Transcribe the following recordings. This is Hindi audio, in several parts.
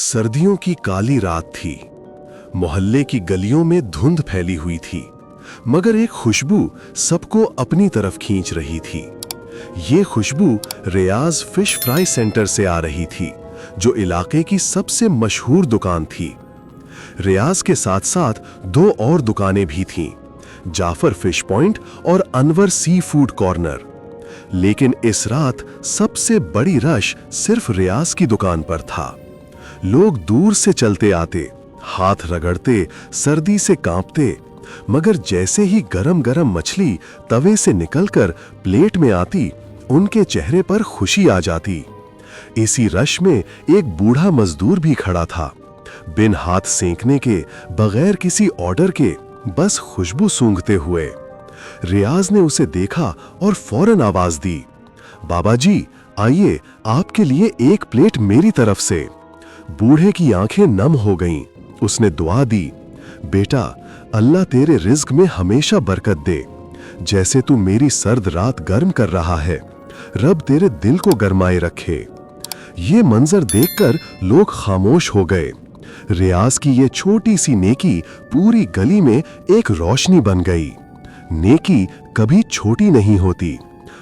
सर्दियों की काली रात थी। मोहल्ले की गलियों में धुंध फैली हुई थी, मगर एक खुशबू सबको अपनी तरफ खींच रही थी। ये खुशबू रियाज फिश फ्राई सेंटर से आ रही थी, जो इलाके की सबसे मशहूर दुकान थी। रियाज के साथ साथ दो और दुकानें भी थीं, जाफर फिश पॉइंट और अनवर सी फूड कॉर्नर। लेकिन इस रात सबसे बड़ी रश सिर्फ रियाज की दुकान पर था। लोग दूर से चलते आते, हाथ रगड़ते, सर्दी से कांपते, मगर जैसे ही गरम गरम मछली तवे से निकलकर प्लेट में आती, उनके चेहरे पर खुशी आ जाती। इसी रश में एक बूढ़ा मजदूर भी खड़ा था, बिन हाथ सेंकने के, बगैर किसी ऑर्डर के, बस खुशबू सूंघते हुए। रियाज ने उसे देखा और फौरन आवाज दी, बाबा जी आइए, आपके लिए एक प्लेट मेरी तरफ से। बूढ़े की आंखें नम हो गईं। उसने दुआ दी, बेटा अल्लाह तेरे रिज्क में हमेशा बरकत दे। जैसे तू मेरी सर्द रात गर्म कर रहा है, रब तेरे दिल को गरमाए रखे। ये मंजर देखकर लोग खामोश हो गए। रियाज की ये छोटी सी नेकी पूरी गली में एक रोशनी बन गई। नेकी कभी छोटी नहीं होती।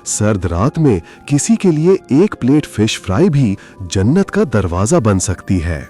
सर्द रात में किसी के लिए एक प्लेट फिश फ्राई भी जन्नत का दरवाजा बन सकती है।